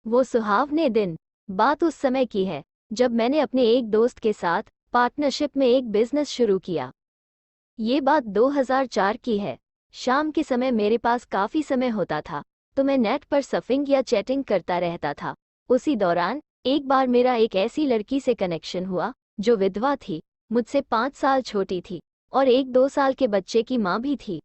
वो सुहावने दिन। बात उस समय की है जब मैंने अपने एक दोस्त के साथ पार्टनरशिप में एक बिजनेस शुरू किया। ये बात 2004 की है। शाम के समय मेरे पास काफ़ी समय होता था, तो मैं नेट पर सर्फिंग या चैटिंग करता रहता था। उसी दौरान एक बार मेरा एक ऐसी लड़की से कनेक्शन हुआ जो विधवा थी, मुझसे 5 साल छोटी थी और एक 2 साल के बच्चे की माँ भी थी।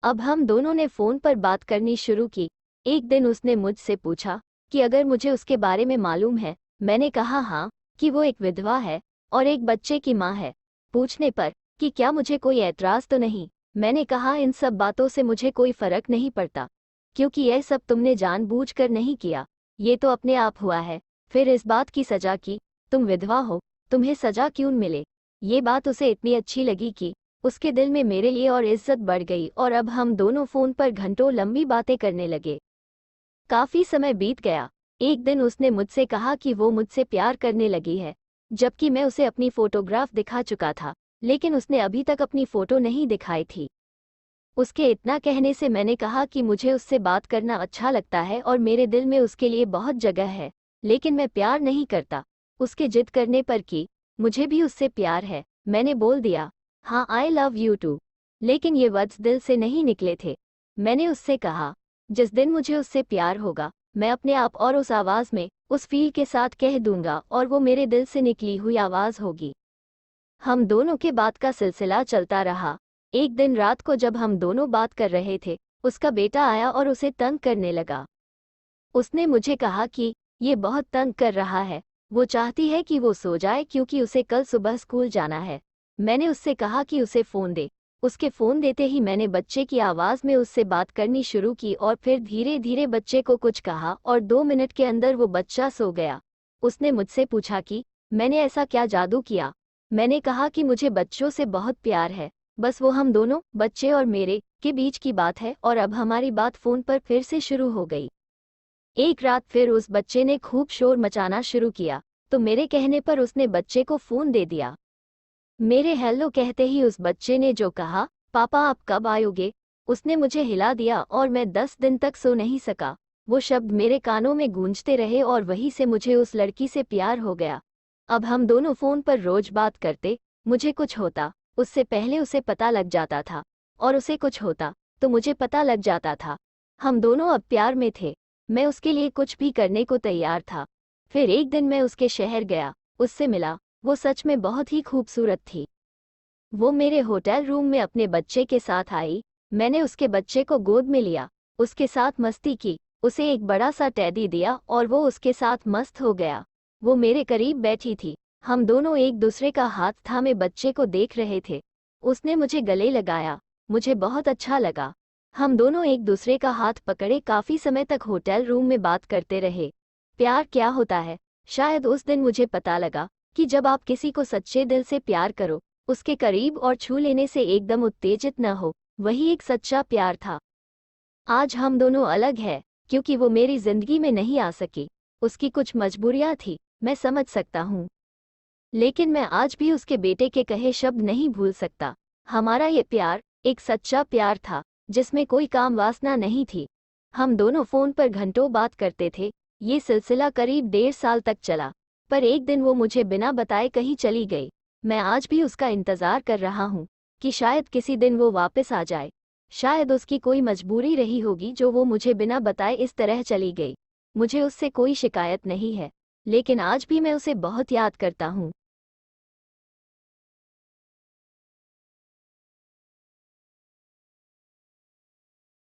अब हम दोनों ने फ़ोन पर बात करनी शुरू की। एक दिन उसने मुझसे पूछा कि अगर मुझे उसके बारे में मालूम है। मैंने कहा हाँ, कि वो एक विधवा है और एक बच्चे की माँ है। पूछने पर कि क्या मुझे कोई ऐतराज़ तो नहीं, मैंने कहा इन सब बातों से मुझे कोई फ़र्क नहीं पड़ता, क्योंकि यह सब तुमने जानबूझकर नहीं किया, ये तो अपने आप हुआ है। फिर इस बात की सज़ा की, तुम विधवा हो, तुम्हें सज़ा क्यों मिले। ये बात उसे इतनी अच्छी लगी कि उसके दिल में मेरे लिए और इज्जत बढ़ गई और अब हम दोनों फ़ोन पर घंटों लंबी बातें करने लगे। काफ़ी समय बीत गया। एक दिन उसने मुझसे कहा कि वो मुझसे प्यार करने लगी है, जबकि मैं उसे अपनी फ़ोटोग्राफ दिखा चुका था, लेकिन उसने अभी तक अपनी फ़ोटो नहीं दिखाई थी। उसके इतना कहने से मैंने कहा कि मुझे उससे बात करना अच्छा लगता है और मेरे दिल में उसके लिए बहुत जगह है, लेकिन मैं प्यार नहीं करता। उसके जिद करने पर कि मुझे भी उससे प्यार है, मैंने बोल दिया, हाँ आई लव यू टू। लेकिन ये वर्ड्स दिल से नहीं निकले थे। मैंने उससे कहा, जिस दिन मुझे उससे प्यार होगा, मैं अपने आप और उस आवाज़ में, उस फील के साथ कह दूंगा और वो मेरे दिल से निकली हुई आवाज़ होगी। हम दोनों के बात का सिलसिला चलता रहा। एक दिन रात को जब हम दोनों बात कर रहे थे, उसका बेटा आया और उसे तंग करने लगा। उसने मुझे कहा कि ये बहुत तंग कर रहा है, वो चाहती है कि वो सो जाए क्योंकि उसे कल सुबह स्कूल जाना है। मैंने उससे कहा कि उसे फ़ोन दे। उसके फ़ोन देते ही मैंने बच्चे की आवाज़ में उससे बात करनी शुरू की और फिर धीरे धीरे बच्चे को कुछ कहा और 2 मिनट के अंदर वो बच्चा सो गया। उसने मुझसे पूछा कि मैंने ऐसा क्या जादू किया। मैंने कहा कि मुझे बच्चों से बहुत प्यार है, बस वो हम दोनों, बच्चे और मेरे, के बीच की बात है और अब हमारी बात फ़ोन पर फिर से शुरू हो गई। एक रात फिर उस बच्चे ने खूब शोर मचाना शुरू किया, तो मेरे कहने पर उसने बच्चे को फ़ोन दे दिया। मेरे हेलो कहते ही उस बच्चे ने जो कहा, पापा आप कब आयोगे, उसने मुझे हिला दिया और मैं 10 दिन तक सो नहीं सका। वो शब्द मेरे कानों में गूंजते रहे और वहीं से मुझे उस लड़की से प्यार हो गया। अब हम दोनों फ़ोन पर रोज बात करते। मुझे कुछ होता, उससे पहले उसे पता लग जाता था, और उसे कुछ होता, तो मुझे पता लग जाता था। हम दोनों अब प्यार में थे। मैं उसके लिए कुछ भी करने को तैयार था। फिर एक दिन मैं उसके शहर गया, उससे मिला। वो सच में बहुत ही खूबसूरत थी। वो मेरे होटल रूम में अपने बच्चे के साथ आई। मैंने उसके बच्चे को गोद में लिया, उसके साथ मस्ती की, उसे एक बड़ा सा टेडी दिया और वो उसके साथ मस्त हो गया। वो मेरे करीब बैठी थी। हम दोनों एक दूसरे का हाथ थामे बच्चे को देख रहे थे। उसने मुझे गले लगाया, मुझे बहुत अच्छा लगा। हम दोनों एक दूसरे का हाथ पकड़े काफ़ी समय तक होटल रूम में बात करते रहे। प्यार क्या होता है, शायद उस दिन मुझे पता लगा कि जब आप किसी को सच्चे दिल से प्यार करो, उसके करीब और छू लेने से एकदम उत्तेजित न हो, वही एक सच्चा प्यार था। आज हम दोनों अलग हैं, क्योंकि वो मेरी जिंदगी में नहीं आ सकी। उसकी कुछ मजबूरियां थी, मैं समझ सकता हूँ। लेकिन मैं आज भी उसके बेटे के कहे शब्द नहीं भूल सकता। हमारा ये प्यार एक सच्चा प्यार था, जिसमें कोई काम वासना नहीं थी। हम दोनों फ़ोन पर घंटों बात करते थे। ये सिलसिला करीब 1.5 साल तक चला, पर एक दिन वो मुझे बिना बताए कहीं चली गई। मैं आज भी उसका इंतज़ार कर रहा हूँ कि शायद किसी दिन वो वापस आ जाए। शायद उसकी कोई मजबूरी रही होगी जो वो मुझे बिना बताए इस तरह चली गई। मुझे उससे कोई शिकायत नहीं है, लेकिन आज भी मैं उसे बहुत याद करता हूँ।